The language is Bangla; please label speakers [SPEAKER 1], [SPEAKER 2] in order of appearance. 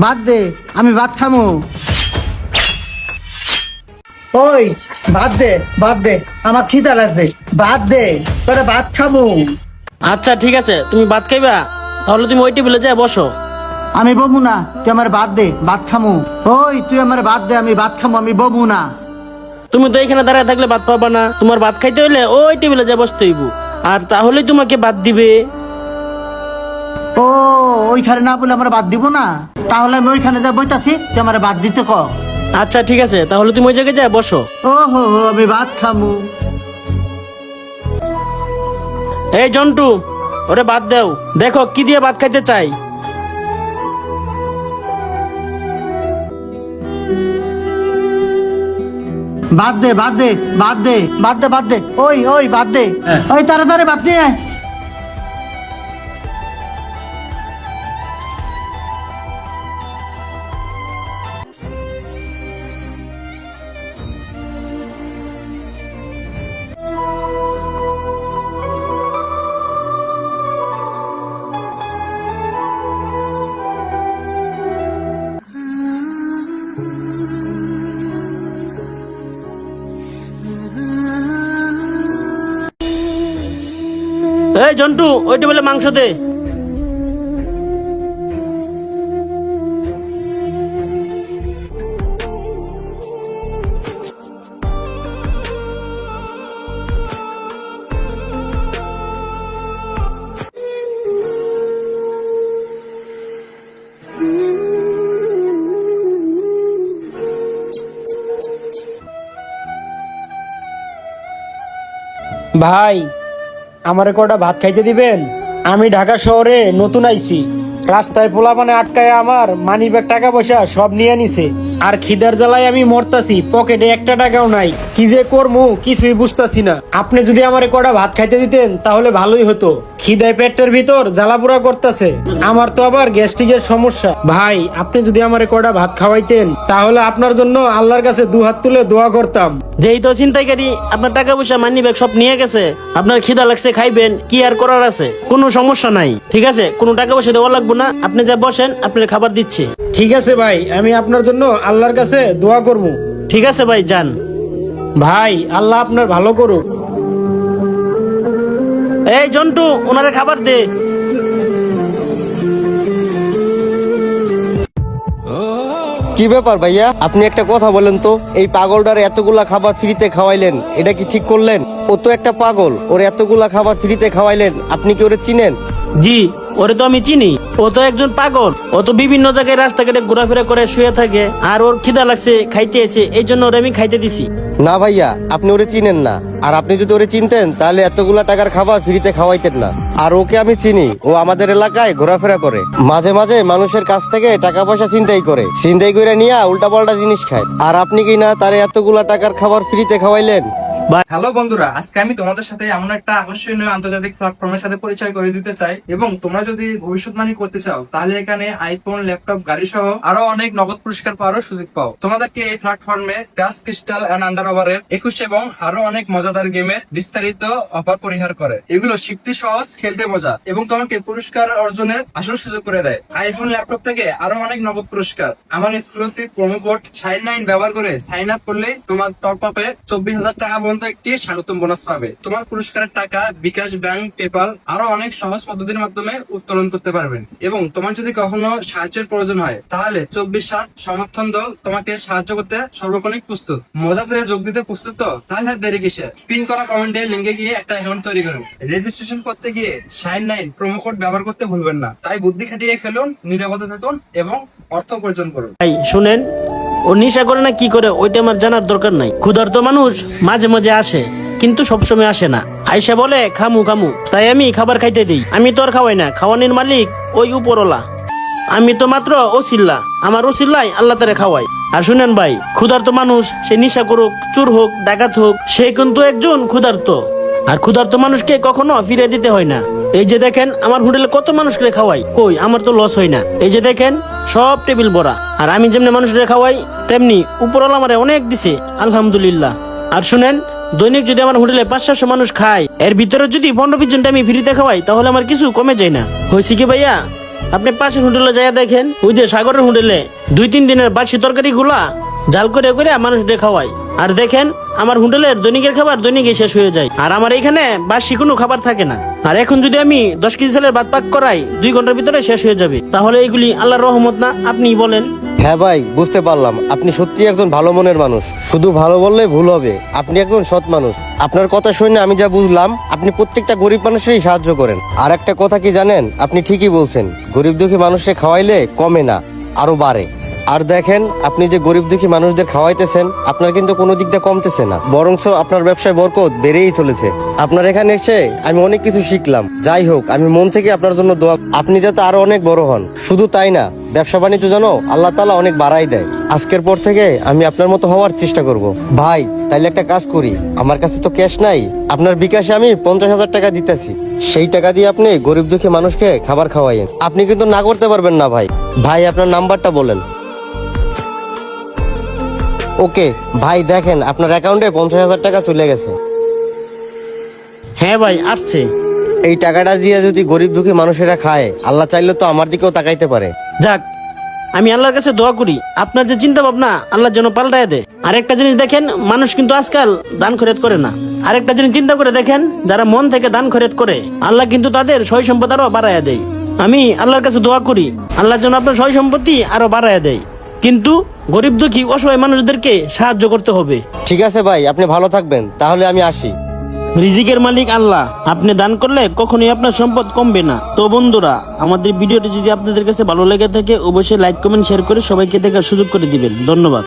[SPEAKER 1] ভাত দে, আমি ভাত খামু। ওই ভাত দে, ভাত দে, আমার খিদা লাগছে, ভাত দে, তোরা ভাত খামু।
[SPEAKER 2] আচ্ছা ঠিক আছে, তুমি ভাত খাইবা, তাহলে তুমি ওই টেবিলে যাই বসো।
[SPEAKER 1] আমি বমু না, তুই আমার ভাত দে, ভাত খামু। ওই তুই আমার ভাত দে, আমি ভাত খামু, আমি বমু না।
[SPEAKER 2] তুমি তো এখানে দাঁড়ায় থাকলে ভাত পাবা না, তোমার ভাত খাইতে হইলে ওই টেবিলে যাই বসতে হইব, আর তাহলেই তোমাকে ভাত দিবে।
[SPEAKER 1] ও ওইখানে না বলে আমার ভাত দিব না, তাহলে আমি ওইখানে যা বইতাছি, তুই আমার ভাত দিতে ক।
[SPEAKER 2] আচ্ছা ঠিক আছে, তাহলে তুমি ওই জায়গায় যাই বসো।
[SPEAKER 1] ও হো হো, আমি ভাত খামু।
[SPEAKER 2] এই জন্টু, ওরে ভাত দাও, দেখো কি দিয়ে ভাত খাইতে চাই।
[SPEAKER 1] ভাত দে, ভাত দে, ভাত দে, ভাত দে, ভাত দে, ওই ওই ভাত দে, ওই তাড়াতাড়ি ভাত নিয়ে আয়।
[SPEAKER 2] এই জন্টু, ওই টেবিলে মাংস দে।
[SPEAKER 3] ভাই, আমারে কটা ভাত খাইতে দিবেন? আমি ঢাকা শহরে নতুন আইছি, রাস্তায় পোলাপানে আটকায় আমার মানিব্যাগ টাকা পয়সা সব নিয়ে নিছে, আর খিদার জ্বালায় আমি মরতাছি, পকেটে একটা টাকাও নাই, কি যে করমু কিছুই বুঝতাছি না। আপনি যদি আমারে কটা ভাত খাইতে দিতেন তাহলে ভালোই হতো, খিদায় পেটের ভিতর জ্বালাপুরা করতেছে, আমার তো আবার গ্যাস্ট্রিকের সমস্যা। ভাই, আপনি যদি আমারে কটা ভাত খাওয়াইতেন তাহলে আপনার জন্য আল্লাহর কাছে দুহাত তুলে দোয়া করতাম।
[SPEAKER 2] যেই তো ছিনতাইকারী আপনার টাকা পয়সা মানি ব্যাগ সব নিয়ে গেছে, আপনার খিদা লাগছে, খাইবেন, কি আর করার আছে, কোনো সমস্যা নাই, ঠিক আছে, কোনো টাকা পয়সা দেওয়া লাগবে না, আপনি যা বসেন, আপনার খাবার দিচ্ছে।
[SPEAKER 3] ঠিক আছে ভাই, আমি আপনার জন্য আল্লাহর কাছে দোয়া করব।
[SPEAKER 2] ঠিক আছে ভাই, যান।
[SPEAKER 3] ভাই, আল্লাহ আপনার ভালো করুক।
[SPEAKER 2] এই জন্টু, ওনারে খাবার দে।
[SPEAKER 4] কি ব্যাপার ভাইয়া, আপনি একটা কথা বলেন তো, এই পাগলটার এতগুলা খাবার ফ্রিতে খাওয়াইলেন, এটা কি ঠিক করলেন? ও তো একটা পাগল, ওর এতগুলা খাবার ফ্রিতে খাওয়াইলেন, আপনি কি ওরে চিনেন?
[SPEAKER 2] জি, ওরে তো আমি চিনি, ও তো একজন পাগল, ও তো বিভিন্ন জায়গায় রাস্তাঘাটে ঘোরাফেরা করে শুয়ে থাকে, আর ওর খিদা লাগছে, খাইতে এসে, এই জন্য ওরে আমি খাইতে দিছি।
[SPEAKER 4] না ভাইয়া, আপনি ওরে চিনেন না, আর আপনি যদি ওরে চিনতেন তাহলে এতগুলা টাকার খাবার ফ্রিতে খাওয়াইতেন না। আর ওকে আমি চিনি, ও আমাদের এলাকায় ঘোরাফেরা করে, মাঝে মাঝে মানুষের কাছ থেকে টাকা পয়সা ছিনতাই করে, ছিনতাই করে নিয়ে উল্টা পাল্টা জিনিস খায়, আর আপনি কি না তার এতগুলা টাকার খাবার ফ্রিতে খাওয়াইলেন?
[SPEAKER 5] হ্যালো বন্ধুরা, আজকে আমি তোমাদের সাথে এমন একটা আকর্ষণীয় আন্তর্জাতিক প্ল্যাটফর্মের সাথে পরিচয় করে দিতে চাই, এবং তোমরা যদি ভবিষ্যৎবাণী করতে চাও তাহলে এখানে আইফোন, ল্যাপটপ, গাড়ি সহ আরো অনেক নগদ পুরস্কার পাওয়ার সুযোগ পাও। তোমাদেরকে এই প্ল্যাটফর্মে টাচ, ক্রিস্টাল এন্ড আন্ডার ওভারের 21 এবং আরো অনেক মজাদার গেমের বিস্তারিত অফার পরিহার করে। এগুলো শিখতে সহজ, খেলতে মজা, এবং তোমাকে পুরস্কার অর্জনের আসল সুযোগ করে দেয়। আইফোন, ল্যাপটপ থেকে আরো অনেক নগদ পুরস্কার। আমার এক্সক্লুসিভ প্রোমো কোড শাইন9 ব্যবহার করে সাইন আপ করলে তোমার টপ আপে 24,000 টাকা পর্যন্ত একটি স্বাগতম বোনাস পাবে। তোমার পুরস্কারের টাকা বিকাশ, ব্যাংক, পেপাল আরো অনেক সহজ পদ্ধতির মাধ্যমে উত্তোলন করতে পারবেন। এবং তোমার যদি কখনো সাহায্যের প্রয়োজন হয় তাহলে 24/7 সমর্থন দল তোমাকে সাহায্য করতে সর্বক্ষণিক প্রস্তুত। মজাতে যোগ দিতে প্রস্তুত তো? তাহলে দেরি কিসের? পিন করা কমেন্টের লিঙ্কে গিয়ে একটা অ্যাকাউন্ট তৈরি করুন। রেজিস্ট্রেশন করতে গিয়ে শাইন9 প্রোমো কোড ব্যবহার করতে ভুলবেন না। তাই বুদ্ধি খাটিয়ে খেলুন, নিরাপদে থাকুন এবং অর্থ উপার্জন করুন।
[SPEAKER 2] ভাই শুনেন, ও নেশা করে না কি করে ওইটা আমার জানার দরকার নাই। ক্ষুধার্ত মানুষ মাঝে মাঝে আসে, কিন্তু সবসময় আসে না, আইসা বলে খামু খামু, তাই আমি খাবার খাইতে দিই। আমি তো আর খাওয়াই না, খাওয়ানোর মালিক ওই উপরওয়ালা, আমি তো মাত্র ওসিল্লা, আমার ওসিল্লাই আল্লাহ তারে খাওয়াই। আর শুনেন ভাই, ক্ষুধার্ত মানুষ সে নেশা করুক, চোর হোক, ডাকাত হোক, সে কিন্তু একজন ক্ষুধার্ত, আর ক্ষুধার্ত মানুষকে কখনো ফিরে দিতে হয় না। এই যে দেখেন আমার হোটেলে কত মানুষকে খাওয়াই, কই আমার তো লস হয় না। এই যে দেখেন সব টেবিল ভরা, আর আমি যেমনি মানুষকে খাওয়াই তেমনি উপরওয়ালা আমারে অনেক দিছে, আলহামদুলিল্লাহ। আর শুনেন, দৈনিক যদি আমার হোটেলে 500-600 মানুষ খায়, এর ভিতরে যদি 15-20 জনটা আমি ফ্রিতে খাওয়াই, তাহলে আমার কিছু কমে যায় না। হয়েছে কি ভাইয়া, আপনি পাশের হোটেলে যাইয়া দেখেন, ওই যে সাগরের হোটেলে 2-3 দিনের বাসি তরকারি গুলা জাল করে করে মানুষদের খাওয়াই। আর দেখেন আমার হোটেলের দৈনিকের খাবার দৈনিকই শেষ হয়ে যায়, আর আমার এখানে বাসি কোনো খাবার থাকে না। আর এখন যদি আমি 10 কেজি চালের ভাত পাক করাই 2 ঘন্টার ভিতরে শেষ হয়ে যাবে। তাহলে এগুলি আল্লাহর রহমত না? আপনিই বলেন।
[SPEAKER 4] হ্যাঁ ভাই, বুঝতে পারলাম আপনি সত্যি একজন ভালো মনের মানুষ। শুধু ভালো বললে ভুল হবে, আপনি একজন সৎ মানুষ। আপনার কথা শুনে আমি যা বুঝলাম, আপনি প্রত্যেকটা গরিব মানুষেরই সাহায্য করেন। আর একটা কথা কি জানেন, আপনি ঠিকই বলছেন, গরিব দুঃখী মানুষকে খাওয়াইলে কমে না, আরো বাড়ে। আর দেখেন আপনি যে গরিব দুঃখী মানুষদের খাওয়াইতেছেন, আপনার কিন্তু কোনো দিক দিয়ে কমতেছে না, বরঞ্চ আপনার ব্যবসায় বরকত বেড়েই চলেছে। আপনার এখানে এসে আমি অনেক কিছু শিখলাম। যাই হোক, আমি মন থেকে আপনার জন্য দোয়া, আপনি যাতে আরো অনেক বড় হন। শুধু তাই না, ব্যবসা বাণিজ্য যেন আল্লাহ তাআলা অনেক বাড়াই দেয়। আজকের পর থেকে আমি আপনার মতো হওয়ার চেষ্টা করব। ভাই তাইলে একটা কাজ করি, আমার কাছে তো ক্যাশ নাই, আপনার বিকাশে আমি 50,000 টাকা দিতেছি। সেই টাকা দিয়ে আপনি গরিব দুঃখী মানুষকে খাবার খাওয়াইয়েন। আপনি কিন্তু না করতে পারবেন না ভাই। ভাই আপনার নাম্বারটা বলেন। ওকে ভাই, দেখেন আপনার অ্যাকাউন্টে 50,000 টাকা চলে গেছে।
[SPEAKER 2] হ্যাঁ ভাই, আসছে।
[SPEAKER 4] এই টাকাটা দিয়ে যদি গরিব দুঃখী মানুষেরা খায়, আল্লাহ চাইলে তো আমার দিকেও তাকাইতে পারে।
[SPEAKER 2] যাক, আমি আল্লাহর কাছে দোয়া করি আপনার যে চিন্তা ভাবনা আল্লাহ যেন পাল্টায় দেয়। আরেকটা জিনিস দেখেন, মানুষ কিন্তু আজকাল দান খরচ করে না। আরেকটা জিনিস চিন্তা করে দেখেন, যারা মন থেকে দান খরচ করে আল্লাহ কিন্তু তাদের সয় সম্পদ আরো বাড়াইয়া দেয়। আমি আল্লাহর কাছে দোয়া করি আল্লাহ যেন আপনার সয় সম্পত্তি আরো বাড়াইয়া দেয়, কিন্তু গরিব দুঃখী অসহায় মানুষদেরকে সাহায্য করতে হবে।
[SPEAKER 4] ঠিক আছে ভাই, আপনি ভালো থাকবেন, তাহলে আমি আসি।
[SPEAKER 2] রিজিকের মালিক আল্লাহ, আপনি দান করলে কখনোই আপনার সম্পদ কমবে না। তো বন্ধুরা, আমাদের ভিডিওটি যদি আপনাদের কাছে ভালো লেগে থাকে অবশ্যই লাইক কমেন্ট শেয়ার করে সবাইকে দেখার সুযোগ করে দিবেন। ধন্যবাদ।